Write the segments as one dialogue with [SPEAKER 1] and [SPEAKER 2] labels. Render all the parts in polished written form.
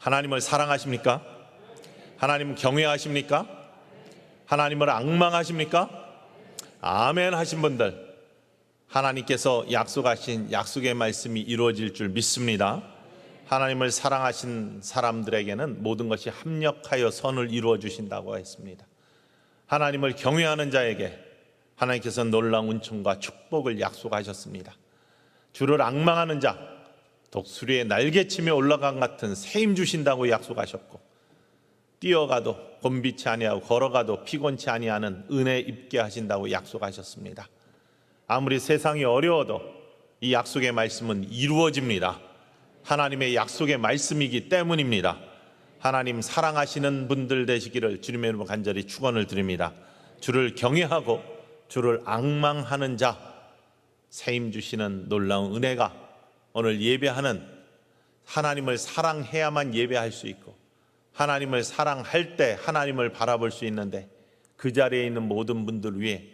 [SPEAKER 1] 하나님을 사랑하십니까? 하나님 경외하십니까? 하나님을 앙망하십니까? 아멘 하신 분들, 하나님께서 약속하신 약속의 말씀이 이루어질 줄 믿습니다. 하나님을 사랑하신 사람들에게는 모든 것이 합력하여 선을 이루어 주신다고 했습니다. 하나님을 경외하는 자에게 하나님께서 놀라운 은총과 축복을 약속하셨습니다. 주를 앙망하는 자, 독수리의 날개치며 올라간 같은 새 힘 주신다고 약속하셨고, 뛰어가도 곤비치 아니하고 걸어가도 피곤치 아니하는 은혜 입게 하신다고 약속하셨습니다. 아무리 세상이 어려워도 이 약속의 말씀은 이루어집니다. 하나님의 약속의 말씀이기 때문입니다. 하나님 사랑하시는 분들 되시기를 주님의 이름으로 간절히 축원을 드립니다. 주를 경외하고 주를 앙망하는 자, 새 힘 주시는 놀라운 은혜가 오늘 예배하는, 하나님을 사랑해야만 예배할 수 있고 하나님을 사랑할 때 하나님을 바라볼 수 있는데, 그 자리에 있는 모든 분들 위해,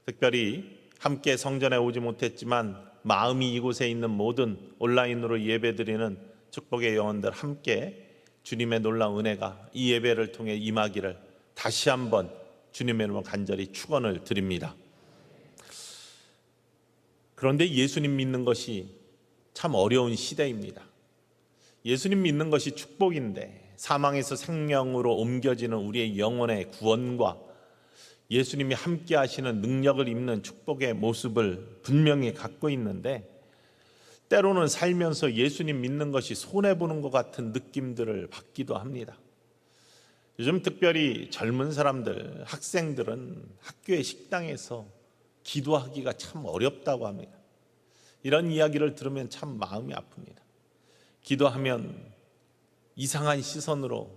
[SPEAKER 1] 특별히 함께 성전에 오지 못했지만 마음이 이곳에 있는 모든 온라인으로 예배드리는 축복의 영혼들 함께 주님의 놀라운 은혜가 이 예배를 통해 임하기를 다시 한번 주님의 이름으로 간절히 축원을 드립니다. 그런데 예수님 믿는 것이 참 어려운 시대입니다. 예수님 믿는 것이 축복인데 사망에서 생명으로 옮겨지는 우리의 영혼의 구원과 예수님이 함께 하시는 능력을 입는 축복의 모습을 분명히 갖고 있는데, 때로는 살면서 예수님 믿는 것이 손해보는 것 같은 느낌들을 받기도 합니다. 요즘 특별히 젊은 사람들, 학생들은 학교의 식당에서 기도하기가 참 어렵다고 합니다. 이런 이야기를 들으면 참 마음이 아픕니다. 기도하면 이상한 시선으로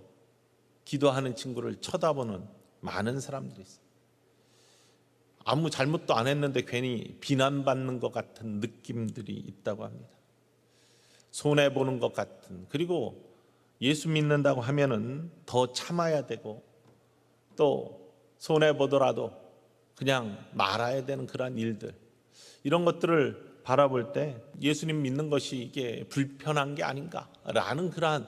[SPEAKER 1] 기도하는 친구를 쳐다보는 많은 사람들이 있어요. 아무 잘못도 안 했는데 괜히 비난받는 것 같은 느낌들이 있다고 합니다. 손해보는 것 같은, 그리고 예수 믿는다고 하면은 더 참아야 되고 또 손해보더라도 그냥 말아야 되는 그런 일들, 이런 것들을 바라볼 때 예수님 믿는 것이 이게 불편한 게 아닌가라는 그러한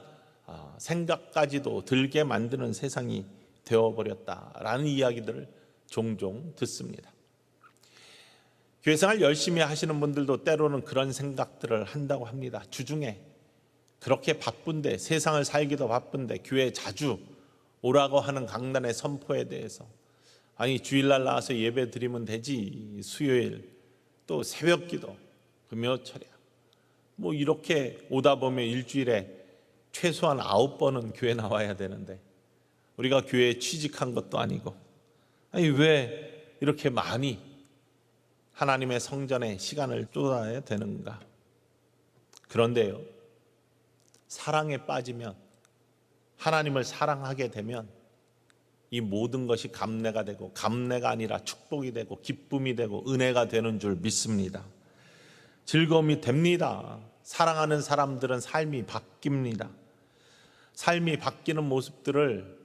[SPEAKER 1] 생각까지도 들게 만드는 세상이 되어버렸다라는 이야기들을 종종 듣습니다. 교회생활 열심히 하시는 분들도 때로는 그런 생각들을 한다고 합니다. 주중에 그렇게 바쁜데, 세상을 살기도 바쁜데 교회에 자주 오라고 하는 강단의 선포에 대해서, 아니 주일날 나와서 예배 드리면 되지, 수요일 또 새벽기도 금요철야 뭐 이렇게 오다 보면 일주일에 최소한 9번은 교회 나와야 되는데 우리가 교회에 취직한 것도 아니고, 아니 왜 이렇게 많이 하나님의 성전에 시간을 쏟아야 되는가? 그런데요, 사랑에 빠지면, 하나님을 사랑하게 되면 이 모든 것이 감내가 되고, 감내가 아니라 축복이 되고 기쁨이 되고 은혜가 되는 줄 믿습니다. 즐거움이 됩니다. 사랑하는 사람들은 삶이 바뀝니다. 삶이 바뀌는 모습들을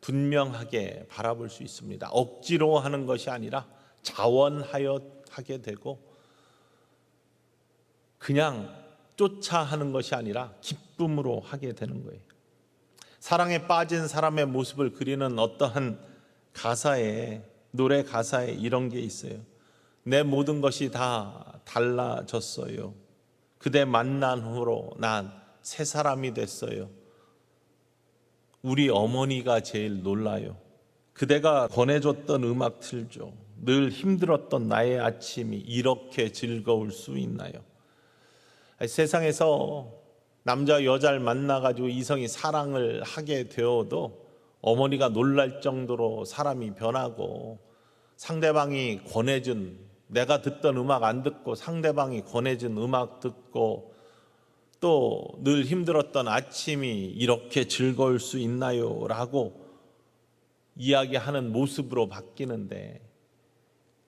[SPEAKER 1] 분명하게 바라볼 수 있습니다. 억지로 하는 것이 아니라 자원하여 하게 되고, 그냥 쫓아 하는 것이 아니라 기쁨으로 하게 되는 거예요. 사랑에 빠진 사람의 모습을 그리는 어떠한 가사에, 노래 가사에 이런 게 있어요. 내 모든 것이 다 달라졌어요. 그대 만난 후로 난 새 사람이 됐어요. 우리 어머니가 제일 놀라요. 그대가 권해줬던 음악 틀죠. 늘 힘들었던 나의 아침이 이렇게 즐거울 수 있나요? 세상에서 남자 여자를 만나가지고 이성이 사랑을 하게 되어도 어머니가 놀랄 정도로 사람이 변하고, 상대방이 권해준, 내가 듣던 음악 안 듣고 상대방이 권해준 음악 듣고, 또 늘 힘들었던 아침이 이렇게 즐거울 수 있나요? 라고 이야기하는 모습으로 바뀌는데,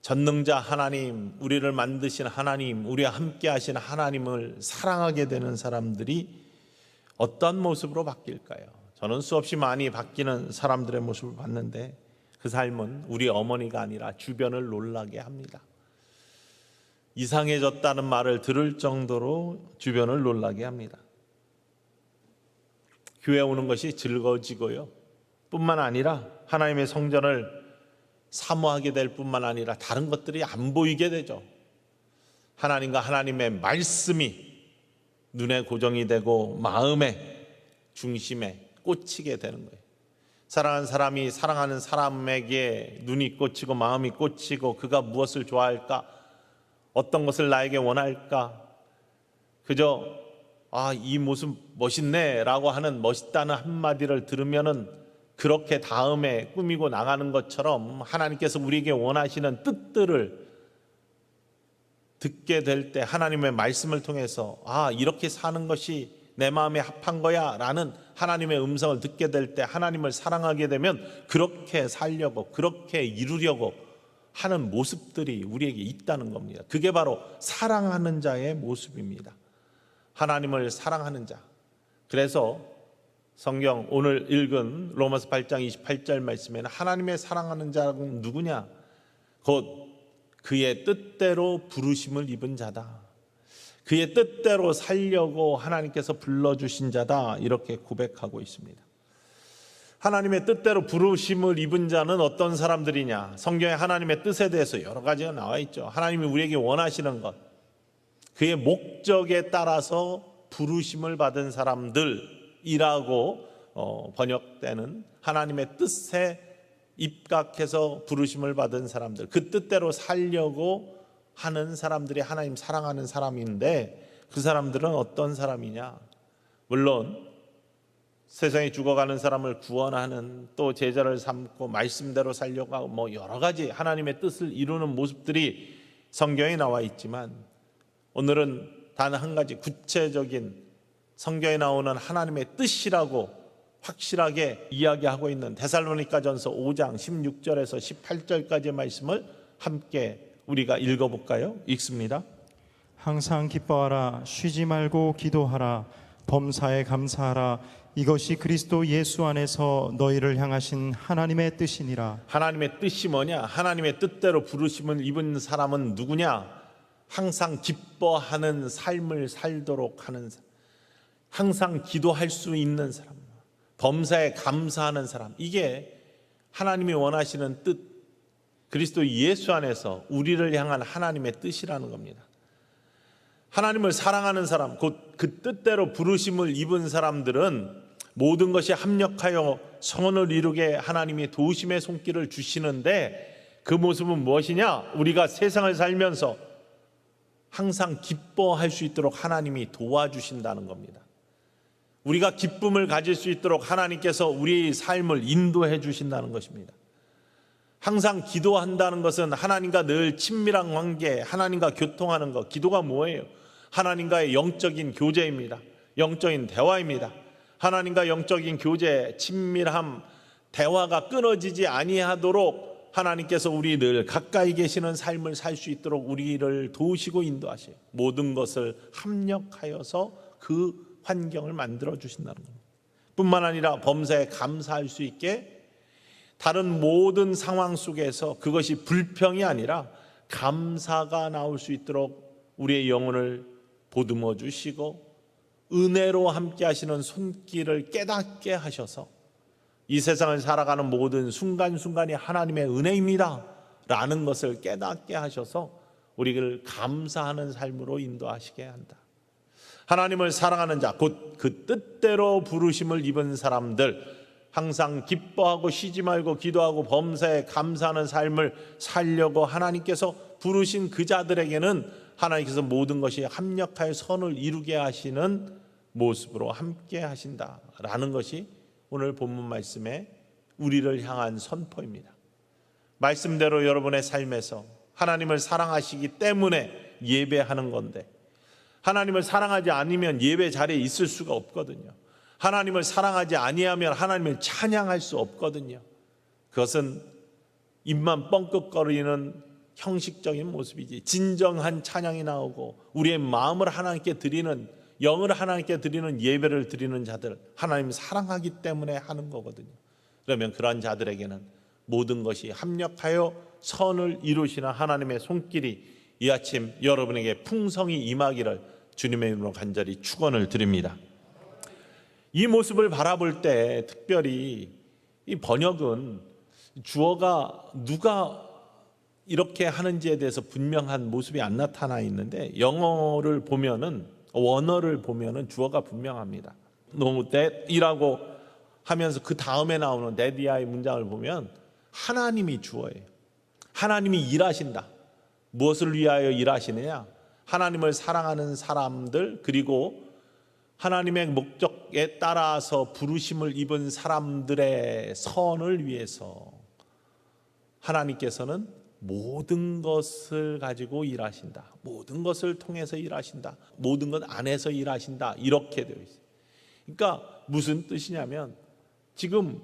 [SPEAKER 1] 전능자 하나님, 우리를 만드신 하나님, 우리와 함께 하신 하나님을 사랑하게 되는 사람들이 어떤 모습으로 바뀔까요? 저는 수없이 많이 바뀌는 사람들의 모습을 봤는데, 그 삶은 우리 어머니가 아니라 주변을 놀라게 합니다. 이상해졌다는 말을 들을 정도로 주변을 놀라게 합니다. 교회 오는 것이 즐거워지고요. 뿐만 아니라 하나님의 성전을 사모하게 될 뿐만 아니라 다른 것들이 안 보이게 되죠. 하나님과 하나님의 말씀이 눈에 고정이 되고 마음의 중심에 꽂히게 되는 거예요. 사랑하는 사람이 사랑하는 사람에게 눈이 꽂히고 마음이 꽂히고 그가 무엇을 좋아할까? 어떤 것을 나에게 원할까? 그저 이 모습 멋있네 라고 하는 멋있다는 한마디를 들으면은 그렇게 다음에 꾸미고 나가는 것처럼 하나님께서 우리에게 원하시는 뜻들을 듣게 될 때 하나님의 말씀을 통해서 이렇게 사는 것이 내 마음에 합한 거야 라는 하나님의 음성을 듣게 될 때 하나님을 사랑하게 되면 그렇게 살려고 그렇게 이루려고 하는 모습들이 우리에게 있다는 겁니다. 그게 바로 사랑하는 자의 모습입니다. 하나님을 사랑하는 자. 그래서 성경 오늘 읽은 로마서 8장 28절 말씀에는 하나님의 사랑하는 자는 누구냐? 곧 그의 뜻대로 부르심을 입은 자다. 그의 뜻대로 살려고 하나님께서 불러주신 자다. 이렇게 고백하고 있습니다. 하나님의 뜻대로 부르심을 입은 자는 어떤 사람들이냐? 성경에 하나님의 뜻에 대해서 여러 가지가 나와 있죠. 하나님이 우리에게 원하시는 것, 그의 목적에 따라서 부르심을 받은 사람들이라고 번역되는 하나님의 뜻에 입각해서 부르심을 받은 사람들, 그 뜻대로 살려고 하는 사람들이 하나님 사랑하는 사람인데 그 사람들은 어떤 사람이냐? 물론 세상에 죽어가는 사람을 구원하는, 또 제자를 삼고 말씀대로 살려고 하고 여러 가지 하나님의 뜻을 이루는 모습들이 성경에 나와 있지만 오늘은 단 한 가지 구체적인 성경에 나오는 하나님의 뜻이라고 확실하게 이야기하고 있는 데살로니가전서 5장 16절에서 18절까지의 말씀을 함께 우리가 읽어볼까요? 읽습니다.
[SPEAKER 2] 항상 기뻐하라. 쉬지 말고 기도하라. 범사에 감사하라. 이것이 그리스도 예수 안에서 너희를 향하신 하나님의 뜻이니라.
[SPEAKER 1] 하나님의 뜻이 뭐냐? 하나님의 뜻대로 부르심을 입은 사람은 누구냐? 항상 기뻐하는 삶을 살도록 하는 사람, 항상 기도할 수 있는 사람, 범사에 감사하는 사람. 이게 하나님이 원하시는 뜻, 그리스도 예수 안에서 우리를 향한 하나님의 뜻이라는 겁니다. 하나님을 사랑하는 사람, 곧 그 뜻대로 부르심을 입은 사람들은 모든 것이 합력하여 선을 이루게 하나님이 도우심의 손길을 주시는데 그 모습은 무엇이냐? 우리가 세상을 살면서 항상 기뻐할 수 있도록 하나님이 도와주신다는 겁니다. 우리가 기쁨을 가질 수 있도록 하나님께서 우리의 삶을 인도해 주신다는 것입니다. 항상 기도한다는 것은 하나님과 늘 친밀한 관계, 하나님과 교통하는 것. 기도가 뭐예요? 하나님과의 영적인 교제입니다. 영적인 대화입니다. 하나님과 영적인 교제, 친밀함, 대화가 끊어지지 아니하도록 하나님께서 우리 늘 가까이 계시는 삶을 살 수 있도록 우리를 도우시고 인도하셔요. 모든 것을 합력하여서 그 환경을 만들어 주신다는 겁니다. 뿐만 아니라 범사에 감사할 수 있게 다른 모든 상황 속에서 그것이 불평이 아니라 감사가 나올 수 있도록 우리의 영혼을 보듬어 주시고 은혜로 함께 하시는 손길을 깨닫게 하셔서 이 세상을 살아가는 모든 순간순간이 하나님의 은혜입니다 라는 것을 깨닫게 하셔서 우리를 감사하는 삶으로 인도하시게 한다. 하나님을 사랑하는 자, 곧 그 뜻대로 부르심을 입은 사람들, 항상 기뻐하고 쉬지 말고 기도하고 범사에 감사하는 삶을 살려고 하나님께서 부르신 그 자들에게는 하나님께서 모든 것이 합력하여 선을 이루게 하시는 모습으로 함께 하신다라는 것이 오늘 본문 말씀에 우리를 향한 선포입니다. 말씀대로 여러분의 삶에서 하나님을 사랑하시기 때문에 예배하는 건데 하나님을 사랑하지 않으면 예배 자리에 있을 수가 없거든요. 하나님을 사랑하지 아니하면 하나님을 찬양할 수 없거든요. 그것은 입만 뻥끗거리는 형식적인 모습이지 진정한 찬양이 나오고 우리의 마음을 하나님께 드리는, 영을 하나님께 드리는 예배를 드리는 자들, 하나님 사랑하기 때문에 하는 거거든요. 그러면 그러한 자들에게는 모든 것이 합력하여 선을 이루시는 하나님의 손길이 이 아침 여러분에게 풍성히 임하기를 주님의 이름으로 간절히 축원을 드립니다. 이 모습을 바라볼 때 특별히 이 번역은 주어가 누가 이렇게 하는지에 대해서 분명한 모습이 안 나타나 있는데, 영어를 보면은, 원어를 보면은 주어가 분명합니다. No that이라고 하면서 그 다음에 나오는 that이의 문장을 보면 하나님이 주어예요. 하나님이 일하신다. 무엇을 위하여 일하시느냐? 하나님을 사랑하는 사람들, 그리고 하나님의 목적에 따라서 부르심을 입은 사람들의 선을 위해서 하나님께서는 모든 것을 가지고 일하신다. 모든 것을 통해서 일하신다. 모든 것 안에서 일하신다. 이렇게 되어 있어요. 그러니까 무슨 뜻이냐면, 지금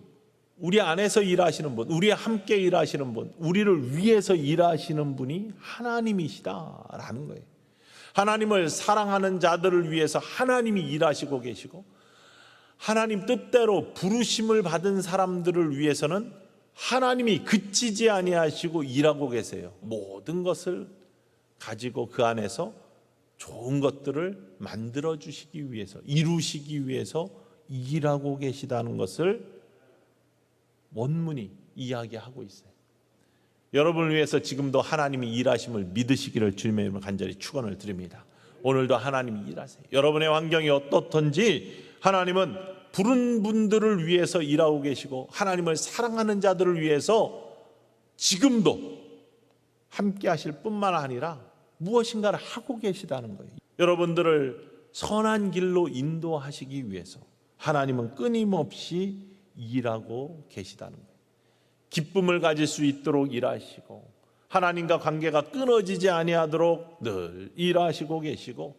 [SPEAKER 1] 우리 안에서 일하시는 분, 우리 함께 일하시는 분, 우리를 위해서 일하시는 분이 하나님이시다라는 거예요. 하나님을 사랑하는 자들을 위해서 하나님이 일하시고 계시고, 하나님 뜻대로 부르심을 받은 사람들을 위해서는 하나님이 그치지 아니하시고 일하고 계세요. 모든 것을 가지고 그 안에서 좋은 것들을 만들어 주시기 위해서, 이루시기 위해서 일하고 계시다는 것을 원문이 이야기하고 있어요. 여러분을 위해서 지금도 하나님이 일하심을 믿으시기를 주님의 이름으로 간절히 축원을 드립니다. 오늘도 하나님이 일하세요. 여러분의 환경이 어떻든지 하나님은 부른 분들을 위해서 일하고 계시고, 하나님을 사랑하는 자들을 위해서 지금도 함께 하실 뿐만 아니라 무엇인가를 하고 계시다는 거예요. 여러분들을 선한 길로 인도하시기 위해서 하나님은 끊임없이 일하고 계시다는 거예요. 기쁨을 가질 수 있도록 일하시고, 하나님과 관계가 끊어지지 아니하도록 늘 일하시고 계시고,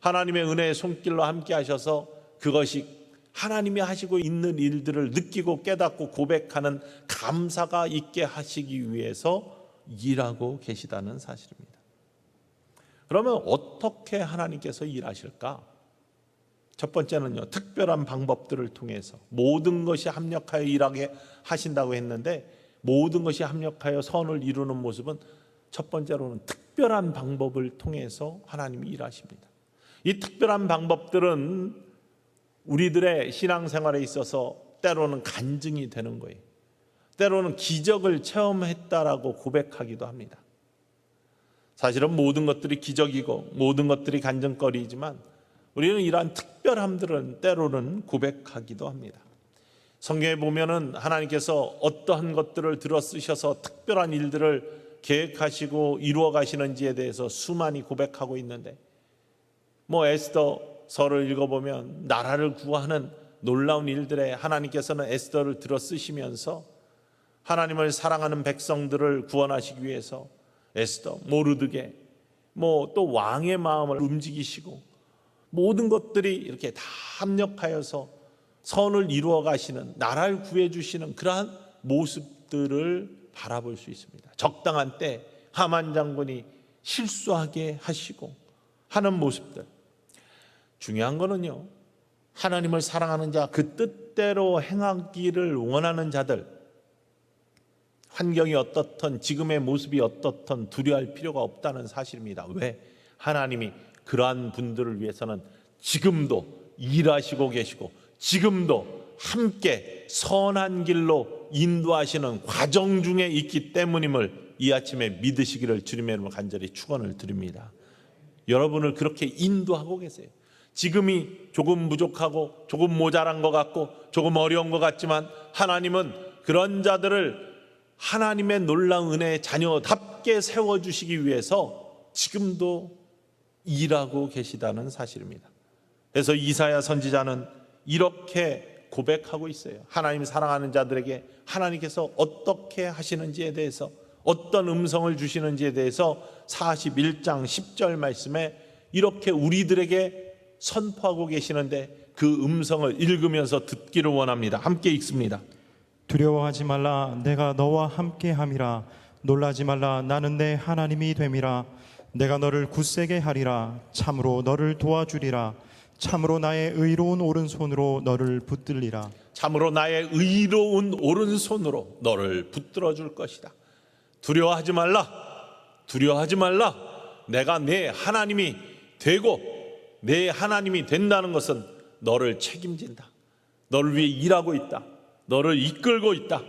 [SPEAKER 1] 하나님의 은혜의 손길로 함께 하셔서 그것이 하나님이 하시고 있는 일들을 느끼고 깨닫고 고백하는 감사가 있게 하시기 위해서 일하고 계시다는 사실입니다. 그러면 어떻게 하나님께서 일하실까? 첫 번째는요, 특별한 방법들을 통해서 모든 것이 합력하여 일하게 하신다고 했는데, 모든 것이 합력하여 선을 이루는 모습은 첫 번째로는 특별한 방법을 통해서 하나님이 일하십니다. 이 특별한 방법들은 우리들의 신앙생활에 있어서 때로는 간증이 되는 거예요. 때로는 기적을 체험했다라고 고백하기도 합니다. 사실은 모든 것들이 기적이고 모든 것들이 간증거리이지만 우리는 이러한 특별함들은 때로는 고백하기도 합니다. 성경에 보면은 하나님께서 어떠한 것들을 들어 쓰셔서 특별한 일들을 계획하시고 이루어 가시는지에 대해서 수많이 고백하고 있는데, 에스더서를 읽어보면 나라를 구하는 놀라운 일들에 하나님께서는 에스더를 들어 쓰시면서 하나님을 사랑하는 백성들을 구원하시기 위해서 에스더, 모르드게, 또 왕의 마음을 움직이시고 모든 것들이 이렇게 다 합력하여서 선을 이루어 가시는, 나라를 구해 주시는 그러한 모습들을 바라볼 수 있습니다. 적당한 때 하만 장군이 실수하게 하시고 하는 모습들. 중요한 거는요, 하나님을 사랑하는 자, 그 뜻대로 행하기를 원하는 자들, 환경이 어떻든 지금의 모습이 어떻든 두려워할 필요가 없다는 사실입니다. 왜? 하나님이 그러한 분들을 위해서는 지금도 일하시고 계시고 지금도 함께 선한 길로 인도하시는 과정 중에 있기 때문임을 이 아침에 믿으시기를 주님의 이름으로 간절히 축원을 드립니다. 여러분을 그렇게 인도하고 계세요. 지금이 조금 부족하고 조금 모자란 것 같고 조금 어려운 것 같지만 하나님은 그런 자들을 하나님의 놀라운 은혜의 자녀답게 세워주시기 위해서 지금도 일하고 계시다는 사실입니다. 그래서 이사야 선지자는 이렇게 고백하고 있어요. 하나님 사랑하는 자들에게 하나님께서 어떻게 하시는지에 대해서, 어떤 음성을 주시는지에 대해서 41장 10절 말씀에 이렇게 우리들에게 선포하고 계시는데, 그 음성을 읽으면서 듣기를 원합니다. 함께 읽습니다.
[SPEAKER 2] 두려워하지 말라, 내가 너와 함께함이라. 놀라지 말라, 나는 내 하나님이 됨이라. 내가 너를 굳세게 하리라. 참으로 너를 도와주리라. 참으로 나의 의로운 오른손으로 너를 붙들리라.
[SPEAKER 1] 참으로 나의 의로운 오른손으로 너를 붙들어 줄 것이다. 두려워하지 말라. 두려워하지 말라. 내가 내 하나님이 되고 내 하나님이 된다는 것은 너를 책임진다. 너를 위해 일하고 있다. 너를 이끌고 있다.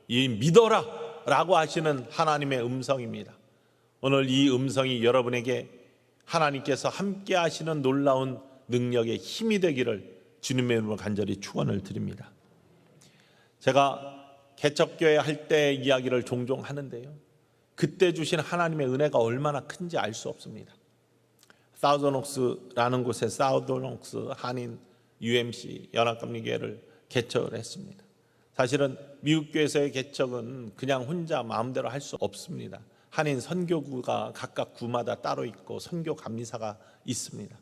[SPEAKER 1] 이 믿어라 라고 하시는 하나님의 음성입니다. 오늘 이 음성이 여러분에게 하나님께서 함께 하시는 놀라운 능력의 힘이 되기를 주님의 이름으로 간절히 축원을 드립니다. 제가 개척교회 할 때 이야기를 종종 하는데요, 그때 주신 하나님의 은혜가 얼마나 큰지 알 수 없습니다. 사우더녹스라는 곳에 사우더녹스 한인 UMC 연합감리교회를 개척을 했습니다. 사실은 미국 교회에서의 개척은 그냥 혼자 마음대로 할 수 없습니다. 한인 선교구가 각각 구마다 따로 있고 선교 감리사가 있습니다.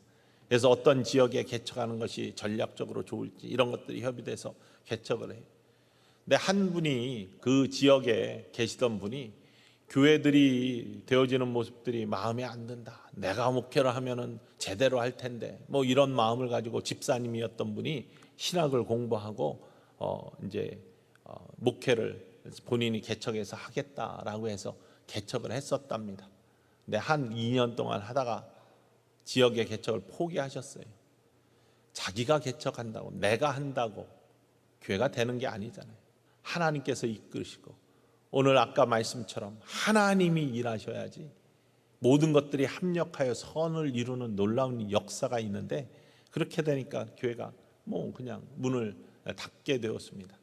[SPEAKER 1] 그래서 어떤 지역에 개척하는 것이 전략적으로 좋을지 이런 것들이 협의돼서 개척을 해요. 근데 한 분이, 그 지역에 계시던 분이 교회들이 되어지는 모습들이 마음에 안 든다. 내가 목회를 하면은 제대로 할 텐데, 뭐 이런 마음을 가지고 집사님이었던 분이 신학을 공부하고 목회를 본인이 개척해서 하겠다라고 해서 개척을 했었답니다. 근데 한 2년 동안 하다가 지역의 개척을 포기하셨어요. 자기가 개척한다고, 내가 한다고 교회가 되는 게 아니잖아요. 하나님께서 이끄시고, 오늘 아까 말씀처럼 하나님이 일하셔야지 모든 것들이 합력하여 선을 이루는 놀라운 역사가 있는데, 그렇게 되니까 교회가 뭐 그냥 문을 닫게 되었습니다.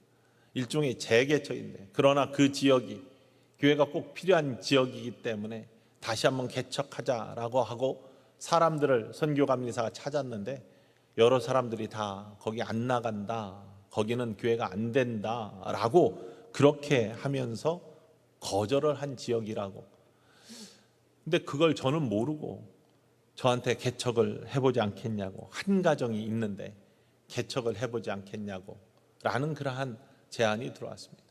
[SPEAKER 1] 일종의 재개척인데, 그러나 그 지역이 교회가 꼭 필요한 지역이기 때문에 다시 한번 개척하자라고 하고 사람들을 선교감리사가 찾았는데, 여러 사람들이 다 거기 안 나간다, 거기는 교회가 안 된다라고 그렇게 하면서 거절을 한 지역이라고. 근데 그걸 저는 모르고 저한테 개척을 해보지 않겠냐고, 한 가정이 있는데 개척을 해보지 않겠냐고 라는 그러한 제안이 들어왔습니다.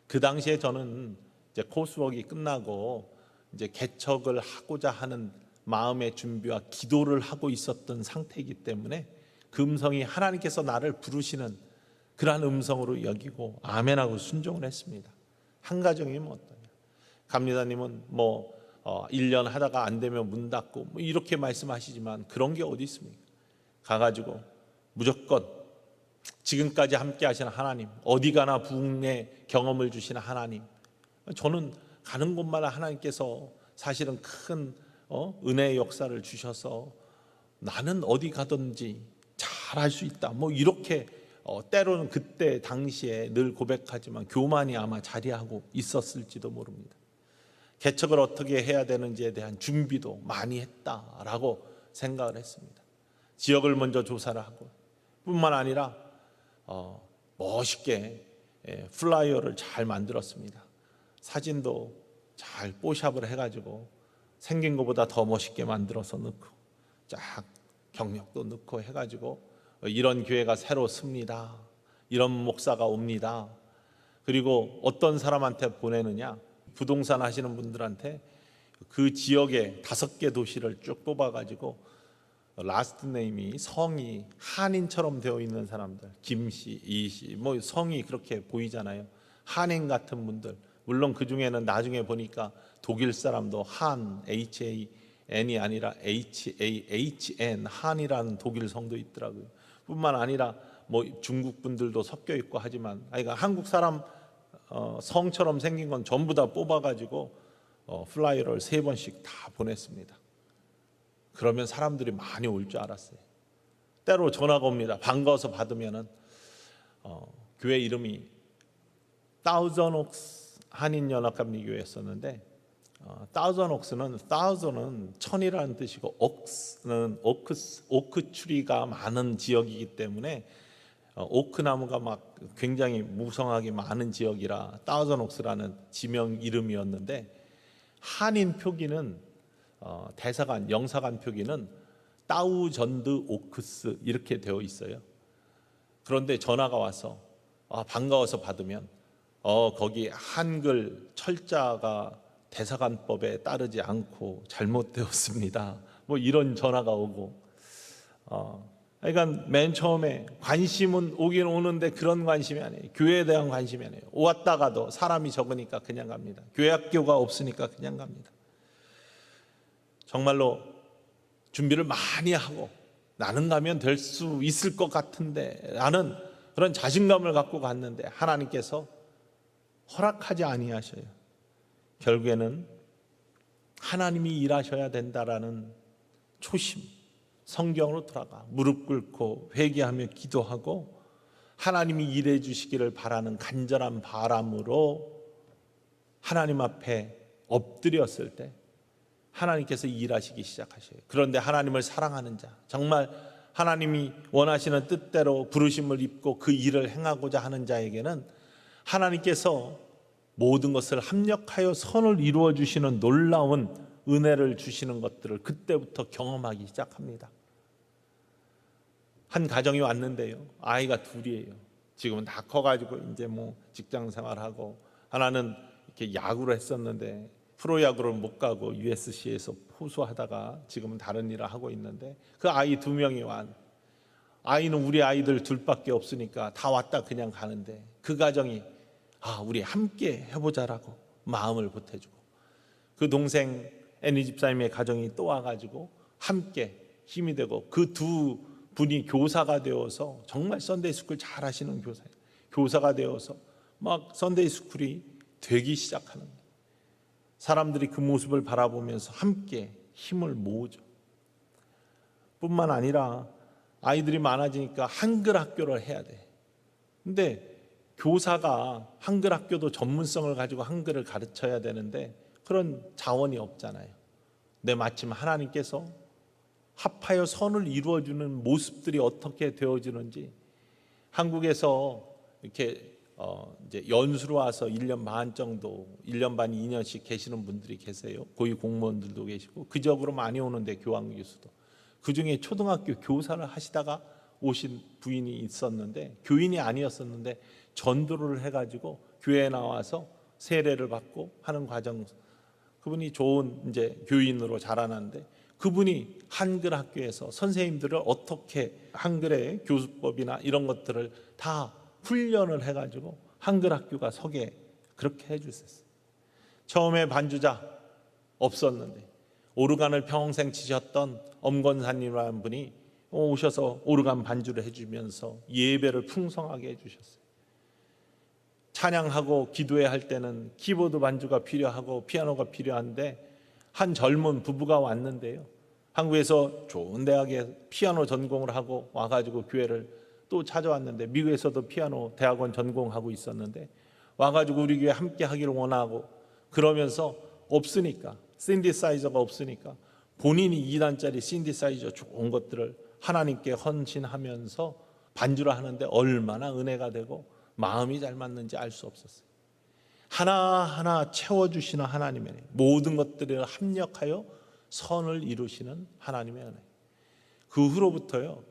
[SPEAKER 1] 그 당시에 저는 이제 코스웍이 끝나고 이제 개척을 하고자 하는 마음의 준비와 기도를 하고 있었던 상태이기 때문에 그 음성이 하나님께서 나를 부르시는 그러한 음성으로 여기고 아멘하고 순종을 했습니다. 한 가정이면 어떠냐. 감리사님은 1년 하다가 안 되면 문 닫고 이렇게 말씀하시지만 그런 게 어디 있습니까? 가가지고 무조건 지금까지 함께 하시는 하나님, 어디 가나 부흥의 경험을 주시는 하나님, 저는 가는 곳마다 하나님께서 사실은 큰 은혜의 역사를 주셔서 나는 어디 가든지 잘할 수 있다, 이렇게 때로는 그때 당시에 늘 고백하지만 교만이 아마 자리하고 있었을지도 모릅니다. 개척을 어떻게 해야 되는지에 대한 준비도 많이 했다라고 생각을 했습니다. 지역을 먼저 조사를 하고, 뿐만 아니라 멋있게 플라이어를 잘 만들었습니다. 사진도 잘 뽀샵을 해가지고 생긴 것보다 더 멋있게 만들어서 넣고, 쫙 경력도 넣고 해가지고 이런 교회가 새로 씁니다, 이런 목사가 옵니다. 그리고 어떤 사람한테 보내느냐, 부동산 하시는 분들한테 그 지역의 5개 도시를 쭉 뽑아가지고 라스트 네임이, 성이 한인처럼 되어 있는 사람들, 김씨, 이씨, 성이 그렇게 보이잖아요. 한인 같은 분들, 물론 그 중에는 나중에 보니까 독일 사람도 한, Han이 아니라 HAHN, 한이라는 독일 성도 있더라고요. 뿐만 아니라 중국 분들도 섞여 있고 하지만, 그러니까 한국 사람 성처럼 생긴 건 전부 다 뽑아가지고 플라이어를 3번씩 다 보냈습니다. 그러면 사람들이 많이 올 줄 알았어요. 때로 전화가 옵니다. 반가워서 받으면은 교회 이름이 타우전옥스 한인연합감리교회였었는데, 타우전옥스는, thousand은 천이라는 뜻이고 옥스는 오크 추리가 많은 지역이기 때문에 오크 나무가 막 굉장히 무성하게 많은 지역이라 타우전옥스라는 지명 이름이었는데, 한인 표기는 대사관, 영사관 표기는 타우전드 오크스 이렇게 되어 있어요. 그런데 전화가 와서 반가워서 받으면 거기 한글 철자가 대사관법에 따르지 않고 잘못되었습니다, 이런 전화가 오고, 그러니까 맨 처음에 관심은 오긴 오는데 그런 관심이 아니에요. 교회에 대한 관심이 아니에요. 왔다가도 사람이 적으니까 그냥 갑니다. 교회 학교가 없으니까 그냥 갑니다. 정말로 준비를 많이 하고 나는 가면 될 수 있을 것 같은데 라는 그런 자신감을 갖고 갔는데 하나님께서 허락하지 아니하셔요. 결국에는 하나님이 일하셔야 된다라는 초심, 성경으로 돌아가 무릎 꿇고 회개하며 기도하고 하나님이 일해 주시기를 바라는 간절한 바람으로 하나님 앞에 엎드렸을 때 하나님께서 일하시기 시작하셔요. 그런데 하나님을 사랑하는 자, 정말 하나님이 원하시는 뜻대로 부르심을 입고 그 일을 행하고자 하는 자에게는 하나님께서 모든 것을 합력하여 선을 이루어 주시는 놀라운 은혜를 주시는 것들을 그때부터 경험하기 시작합니다. 한 가정이 왔는데요, 아이가 둘이에요. 지금은 다 커가지고 이제 뭐 직장 생활하고, 하나는 이렇게 야구를 했었는데 프로야구를 못 가고 USC에서 포수하다가 지금은 다른 일을 하고 있는데, 그 아이 두 명이 아이는 우리 아이들 둘밖에 없으니까 다 왔다 그냥 가는데, 그 가정이 우리 함께 해보자라고 마음을 보태주고, 그 동생 애니 집사님의 가정이 또 와가지고 함께 힘이 되고, 그 두 분이 교사가 되어서 정말 썬데이 스쿨 잘 하시는 교사가 되어서 막 썬데이 스쿨이 되기 시작하는 거예요. 사람들이 그 모습을 바라보면서 함께 힘을 모으죠. 뿐만 아니라 아이들이 많아지니까 한글 학교를 해야 돼. 근데 교사가 한글 학교도 전문성을 가지고 한글을 가르쳐야 되는데 그런 자원이 없잖아요. 근데 마침 하나님께서 합하여 선을 이루어주는 모습들이 어떻게 되어지는지, 한국에서 이렇게 이제 연수로 와서 1년 반 정도, 1년 반 2년씩 계시는 분들이 계세요. 고위 공무원들도 계시고 그적으로 많이 오는데, 교환 교수도. 그중에 초등학교 교사를 하시다가 오신 부인이 있었는데, 교인이 아니었었는데 전도를 해가지고 교회에 나와서 세례를 받고 하는 과정, 그분이 좋은 이제 교인으로 자라났는데, 그분이 한글 학교에서 선생님들을 어떻게 한글의 교수법이나 이런 것들을 다 훈련을 해가지고 한글 학교가 서게 그렇게 해주셨어요. 처음에 반주자 없었는데 오르간을 평생 치셨던 엄권사님이라는 분이 오셔서 오르간 반주를 해주면서 예배를 풍성하게 해주셨어요. 찬양하고 기도해야 할 때는 키보드 반주가 필요하고 피아노가 필요한데, 한 젊은 부부가 왔는데요, 한국에서 좋은 대학에 피아노 전공을 하고 와가지고 교회를 또 찾아왔는데, 미국에서도 피아노 대학원 전공하고 있었는데 와가지고 우리 교회 함께 하기를 원하고, 그러면서 없으니까, 신디사이저가 없으니까 본인이 2단짜리 신디사이저 좋은 것들을 하나님께 헌신하면서 반주를 하는데 얼마나 은혜가 되고 마음이 잘 맞는지 알 수 없었어요. 하나하나 채워주시는 하나님의 은혜, 모든 것들을 합력하여 선을 이루시는 하나님의 은혜. 그 후로부터요,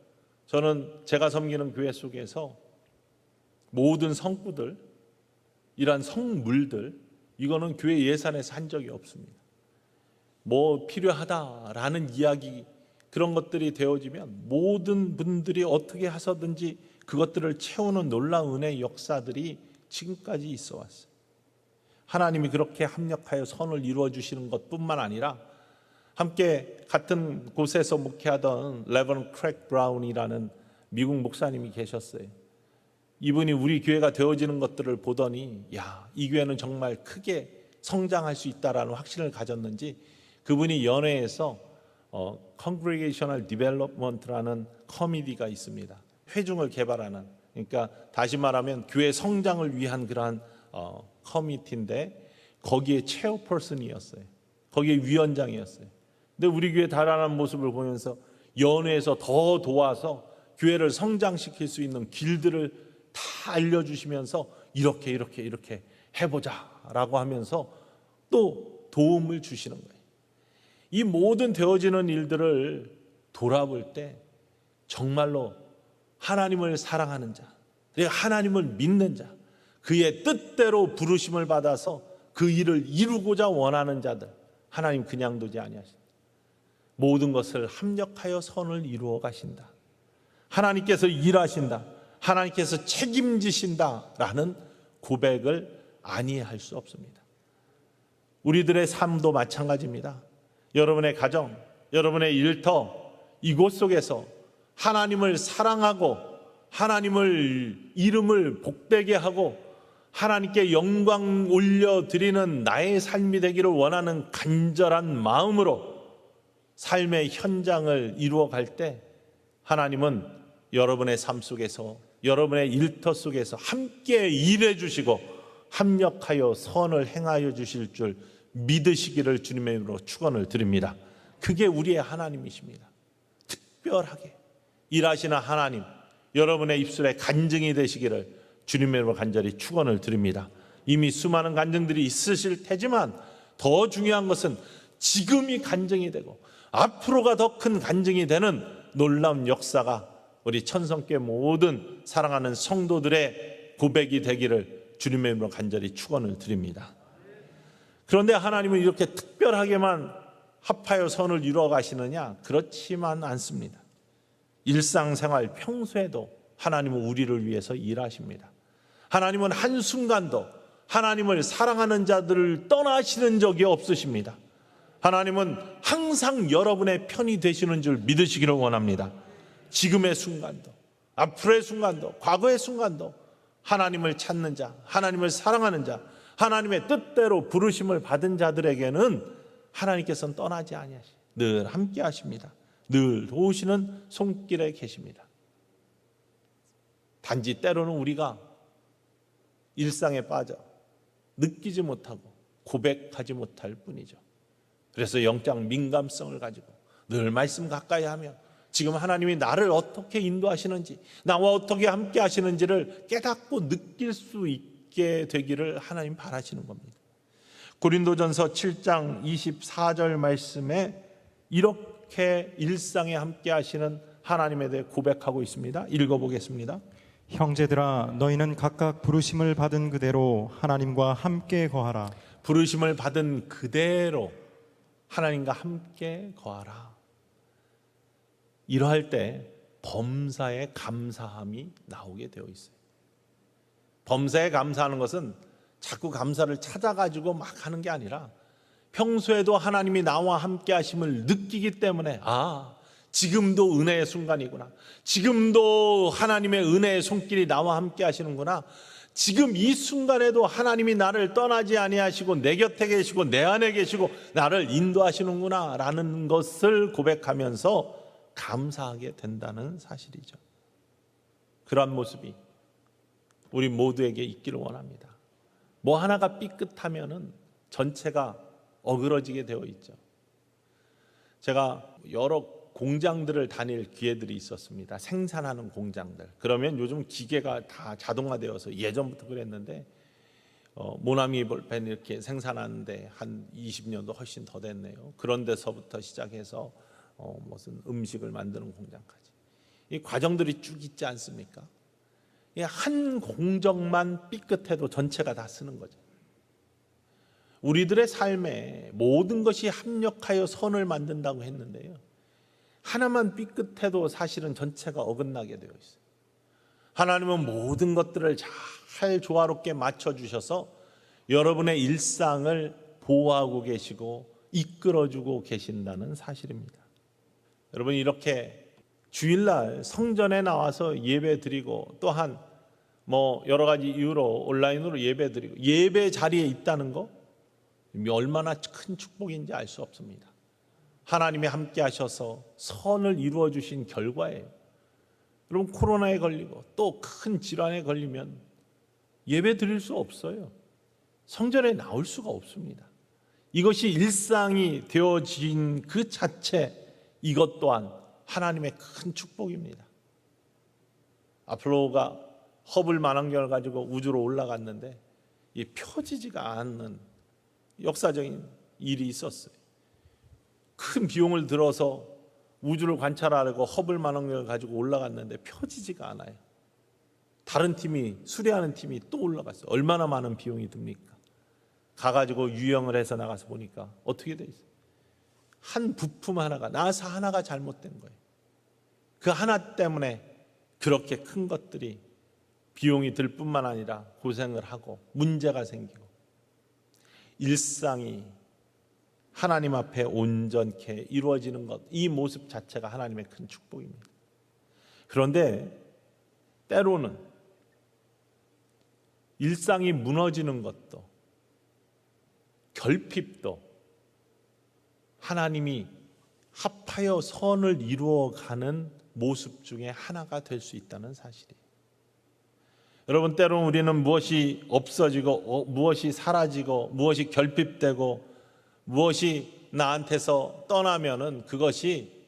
[SPEAKER 1] 저는 제가 섬기는 교회 속에서 모든 성구들, 이런 성물들, 이거는 교회 예산에서 한 적이 없습니다. 뭐 필요하다라는 이야기, 그런 것들이 되어지면 모든 분들이 어떻게 하서든지 그것들을 채우는 놀라운 은혜의 역사들이 지금까지 있어 왔어요. 하나님이 그렇게 합력하여 선을 이루어 주시는 것뿐만 아니라, 함께 같은 곳에서 목회하던 레버넌 크랙 브라운이라는 미국 목사님이 계셨어요. 이분이 우리 교회가 되어지는 것들을 보더니, 이 교회는 정말 크게 성장할 수 있다라는 확신을 가졌는지, 그분이 연회에서 Congregational Development라는 커미디가 있습니다. 회중을 개발하는, 그러니까 다시 말하면 교회 성장을 위한 그러한 커미티인데, 거기에 체어퍼슨이었어요. 거기에 위원장이었어요. 근데 우리 교회 달아난 모습을 보면서 연회에서 더 도와서 교회를 성장시킬 수 있는 길들을 다 알려주시면서 이렇게 해보자라고 하면서 또 도움을 주시는 거예요. 이 모든 되어지는 일들을 돌아볼 때 정말로 하나님을 사랑하는 자, 그리고 하나님을 믿는 자, 그의 뜻대로 부르심을 받아서 그 일을 이루고자 원하는 자들, 하나님 그냥 두지 아니하신다. 모든 것을 합력하여 선을 이루어 가신다. 하나님께서 일하신다. 하나님께서 책임지신다라는 고백을 아니할 수 없습니다. 우리들의 삶도 마찬가지입니다. 여러분의 가정, 여러분의 일터, 이곳 속에서 하나님을 사랑하고 하나님을 이름을 복되게 하고 하나님께 영광 올려드리는 나의 삶이 되기를 원하는 간절한 마음으로 삶의 현장을 이루어갈 때 하나님은 여러분의 삶 속에서, 여러분의 일터 속에서 함께 일해 주시고 합력하여 선을 행하여 주실 줄 믿으시기를 주님의 이름으로 축원을 드립니다. 그게 우리의 하나님이십니다. 특별하게 일하시는 하나님, 여러분의 입술에 간증이 되시기를 주님의 이름으로 간절히 축원을 드립니다. 이미 수많은 간증들이 있으실 테지만 더 중요한 것은 지금이 간증이 되고 앞으로가 더 큰 간증이 되는 놀라운 역사가 우리 천성교회 모든 사랑하는 성도들의 고백이 되기를 주님의 이름으로 간절히 축원을 드립니다. 그런데 하나님은 이렇게 특별하게만 합하여 선을 이루어 가시느냐? 그렇지만 않습니다. 일상생활 평소에도 하나님은 우리를 위해서 일하십니다. 하나님은 한순간도 하나님을 사랑하는 자들을 떠나시는 적이 없으십니다. 하나님은 항상 여러분의 편이 되시는 줄 믿으시기를 원합니다. 지금의 순간도, 앞으로의 순간도, 과거의 순간도 하나님을 찾는 자, 하나님을 사랑하는 자, 하나님의 뜻대로 부르심을 받은 자들에게는 하나님께서는 떠나지 아니하시, 늘 함께 하십니다. 늘 도우시는 손길에 계십니다. 단지 때로는 우리가 일상에 빠져 느끼지 못하고 고백하지 못할 뿐이죠. 그래서 영적 민감성을 가지고 늘 말씀 가까이 하며 지금 하나님이 나를 어떻게 인도하시는지, 나와 어떻게 함께 하시는지를 깨닫고 느낄 수 있게 되기를 하나님 바라시는 겁니다. 고린도전서 7장 24절 말씀에 이렇게 일상에 함께 하시는 하나님에 대해 고백하고 있습니다. 읽어보겠습니다.
[SPEAKER 2] 형제들아 너희는 각각 부르심을 받은 그대로 하나님과 함께 거하라.
[SPEAKER 1] 부르심을 받은 그대로 하나님과 함께 거하라. 이러할 때 범사에 감사함이 나오게 되어 있어요. 범사에 감사하는 것은 자꾸 감사를 찾아가지고 막 하는 게 아니라 평소에도 하나님이 나와 함께 하심을 느끼기 때문에 지금도 은혜의 순간이구나, 지금도 하나님의 은혜의 손길이 나와 함께 하시는구나, 지금 이 순간에도 하나님이 나를 떠나지 아니하시고 내 곁에 계시고 내 안에 계시고 나를 인도하시는구나 라는 것을 고백하면서 감사하게 된다는 사실이죠. 그러한 모습이 우리 모두에게 있기를 원합니다. 뭐 하나가 삐끗하면은 전체가 어그러지게 되어 있죠. 제가 여러 공장들을 다닐 기회들이 있었습니다. 생산하는 공장들. 그러면 요즘 기계가 다 자동화되어서 예전부터 그랬는데 모나미 볼펜 이렇게 생산하는데 한 20년도 훨씬 더 됐네요. 그런 데서부터 시작해서 무슨 음식을 만드는 공장까지 이 과정들이 쭉 있지 않습니까? 한 공정만 삐끗해도 전체가 다 쓰는 거죠. 우리들의 삶에 모든 것이 합력하여 선을 만든다고 했는데요, 하나만 삐끗해도 사실은 전체가 어긋나게 되어 있어요. 하나님은 모든 것들을 잘 조화롭게 맞춰주셔서 여러분의 일상을 보호하고 계시고 이끌어주고 계신다는 사실입니다. 여러분, 이렇게 주일날 성전에 나와서 예배 드리고 또한 여러 가지 이유로 온라인으로 예배 드리고 예배 자리에 있다는 거 얼마나 큰 축복인지 알 수 없습니다. 하나님이 함께 하셔서 선을 이루어 주신 결과예요. 여러분, 코로나에 걸리고 또 큰 질환에 걸리면 예배 드릴 수 없어요. 성전에 나올 수가 없습니다. 이것이 일상이 되어진 그 자체, 이것 또한 하나님의 큰 축복입니다. 아폴로가 허블 망원경을 가지고 우주로 올라갔는데 이 펴지지가 않는 역사적인 일이 있었어요. 큰 비용을 들어서 우주를 관찰하려고 허블 망원경을 가지고 올라갔는데 펴지지가 않아요. 다른 팀이, 수리하는 팀이 또 올라갔어요. 얼마나 많은 비용이 듭니까? 가가지고 유영을 해서 나가서 보니까 어떻게 돼 있어요? 한 부품 하나가, 나사 하나가 잘못된 거예요. 그 하나 때문에 그렇게 큰 것들이 비용이 들 뿐만 아니라 고생을 하고 문제가 생기고, 일상이 하나님 앞에 온전케 이루어지는 것, 이 모습 자체가 하나님의 큰 축복입니다. 그런데 때로는 일상이 무너지는 것도, 결핍도 하나님이 합하여 선을 이루어가는 모습 중에 하나가 될 수 있다는 사실이에요. 여러분, 때로는 우리는 무엇이 없어지고 무엇이 사라지고 무엇이 결핍되고 무엇이 나한테서 떠나면은 그것이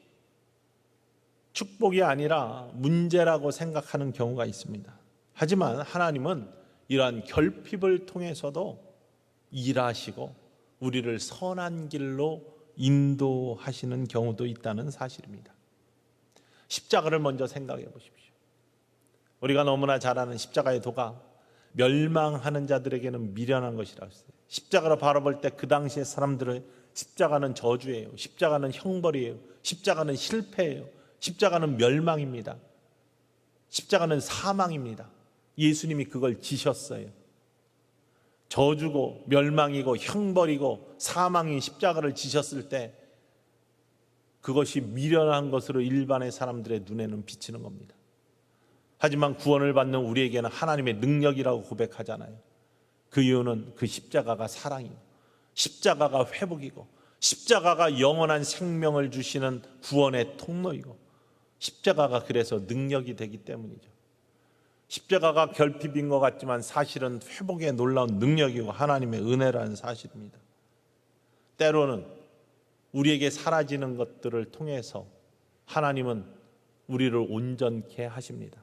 [SPEAKER 1] 축복이 아니라 문제라고 생각하는 경우가 있습니다. 하지만 하나님은 이러한 결핍을 통해서도 일하시고 우리를 선한 길로 인도하시는 경우도 있다는 사실입니다. 십자가를 먼저 생각해 보십시오. 우리가 너무나 잘 아는 십자가의 도가 멸망하는 자들에게는 미련한 것이라고 했어요. 십자가를 바라볼 때 그 당시의 사람들은 십자가는 저주예요. 십자가는 형벌이에요. 십자가는 실패예요. 십자가는 멸망입니다. 십자가는 사망입니다. 예수님이 그걸 지셨어요. 저주고 멸망이고 형벌이고 사망인 십자가를 지셨을 때 그것이 미련한 것으로 일반의 사람들의 눈에는 비치는 겁니다. 하지만 구원을 받는 우리에게는 하나님의 능력이라고 고백하잖아요. 그 이유는 그 십자가가 사랑이고 십자가가 회복이고 십자가가 영원한 생명을 주시는 구원의 통로이고 십자가가 그래서 능력이 되기 때문이죠. 십자가가 결핍인 것 같지만 사실은 회복의 놀라운 능력이고 하나님의 은혜라는 사실입니다. 때로는 우리에게 사라지는 것들을 통해서 하나님은 우리를 온전케 하십니다.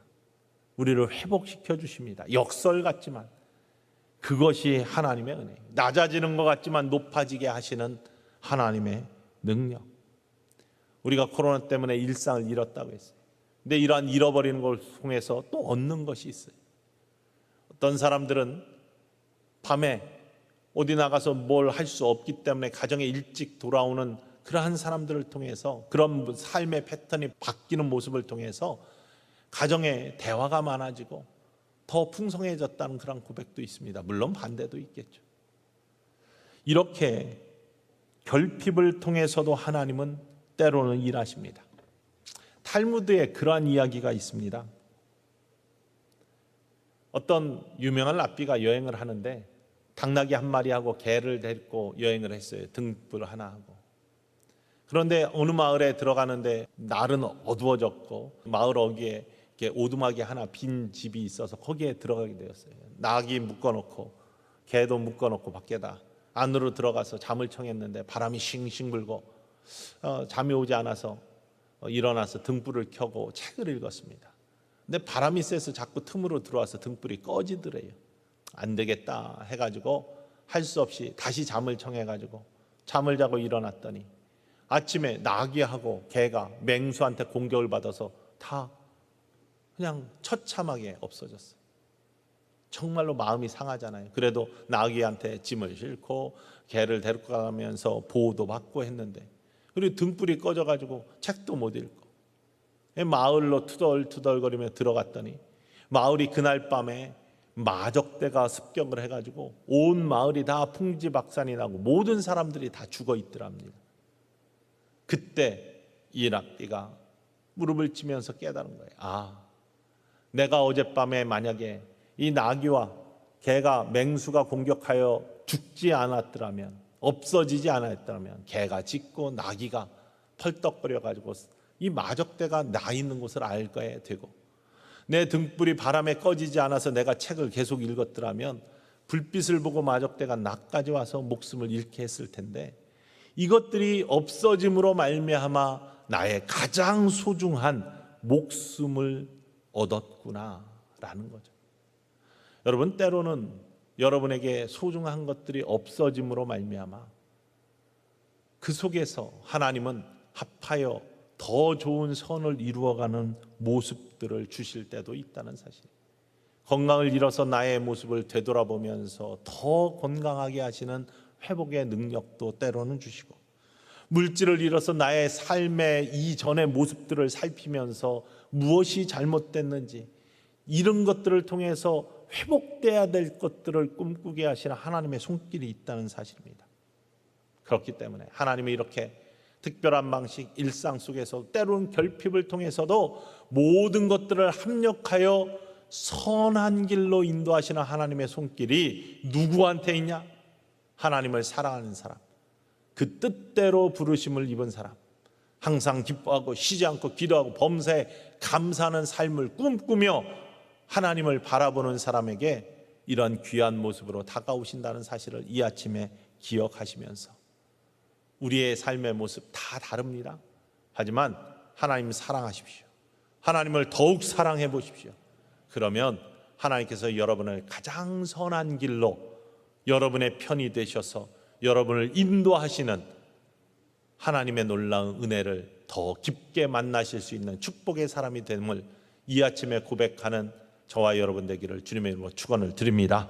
[SPEAKER 1] 우리를 회복시켜 주십니다. 역설 같지만 그것이 하나님의 은혜예요. 낮아지는 것 같지만 높아지게 하시는 하나님의 능력. 우리가 코로나 때문에 일상을 잃었다고 했어요. 근데 이러한 잃어버리는 걸 통해서 또 얻는 것이 있어요. 어떤 사람들은 밤에 어디 나가서 뭘 할 수 없기 때문에 가정에 일찍 돌아오는 그러한 사람들을 통해서 그런 삶의 패턴이 바뀌는 모습을 통해서 가정에 대화가 많아지고 더 풍성해졌다는 그런 고백도 있습니다. 물론 반대도 있겠죠. 이렇게 결핍을 통해서도 하나님은 때로는 일하십니다. 탈무드에 그러한 이야기가 있습니다. 어떤 유명한 랍비가 여행을 하는데 당나귀 한 마리하고 개를 데리고 여행을 했어요. 등불 하나 하고. 그런데 어느 마을에 들어가는데 날은 어두워졌고 마을 어귀에 오두막이 하나 빈 집이 있어서 거기에 들어가게 되었어요. 나귀 묶어놓고 개도 묶어놓고 밖에다 안으로 들어가서 잠을 청했는데 바람이 싱싱 불고 잠이 오지 않아서 일어나서 등불을 켜고 책을 읽었습니다. 근데 바람이 세서 자꾸 틈으로 들어와서 등불이 꺼지더래요. 안 되겠다 해가지고 할 수 없이 다시 잠을 청해가지고 잠을 자고 일어났더니 아침에 나귀하고 개가 맹수한테 공격을 받아서 다 그냥 처참하게 없어졌어요. 정말로 마음이 상하잖아요. 그래도 나귀한테 짐을 싣고 개를 데리고 가면서 보호도 받고 했는데 그리고 등불이 꺼져가지고 책도 못 읽고 마을로 투덜투덜거리며 들어갔더니 마을이 그날 밤에 마적대가 습격을 해가지고 온 마을이 다 풍지박산이 나고 모든 사람들이 다 죽어 있더랍니다. 그때 이 랍비가 무릎을 치면서 깨달은 거예요. 내가 어젯밤에 만약에 이 나귀와 개가 맹수가 공격하여 죽지 않았더라면, 없어지지 않았더라면 개가 짖고 나귀가 펄떡거려가지고 이 마적대가 나 있는 곳을 알게 되고 내 등불이 바람에 꺼지지 않아서 내가 책을 계속 읽었더라면 불빛을 보고 마적대가 나까지 와서 목숨을 잃게 했을 텐데 이것들이 없어짐으로 말미암아 나의 가장 소중한 목숨을 얻었구나라는 거죠. 여러분, 때로는 여러분에게 소중한 것들이 없어짐으로 말미암아 그 속에서 하나님은 합하여 더 좋은 선을 이루어가는 모습들을 주실 때도 있다는 사실. 건강을 잃어서 나의 모습을 되돌아보면서 더 건강하게 하시는 회복의 능력도 때로는 주시고, 물질을 잃어서 나의 삶의 이전의 모습들을 살피면서 무엇이 잘못됐는지 이런 것들을 통해서 회복돼야 될 것들을 꿈꾸게 하시는 하나님의 손길이 있다는 사실입니다. 그렇기 때문에 하나님이 이렇게 특별한 방식, 일상 속에서 때로는 결핍을 통해서도 모든 것들을 합력하여 선한 길로 인도하시는 하나님의 손길이 누구한테 있냐? 하나님을 사랑하는 사람, 그 뜻대로 부르심을 입은 사람, 항상 기뻐하고 쉬지 않고 기도하고 범사에 감사하는 삶을 꿈꾸며 하나님을 바라보는 사람에게 이런 귀한 모습으로 다가오신다는 사실을 이 아침에 기억하시면서 우리의 삶의 모습 다 다릅니다. 하지만 하나님 사랑하십시오. 하나님을 더욱 사랑해 보십시오. 그러면 하나님께서 여러분을 가장 선한 길로 여러분의 편이 되셔서 여러분을 인도하시는 하나님의 놀라운 은혜를 더 깊게 만나실 수 있는 축복의 사람이 됨을 이 아침에 고백하는 저와 여러분 되기를 주님의 이름으로 축원을 드립니다.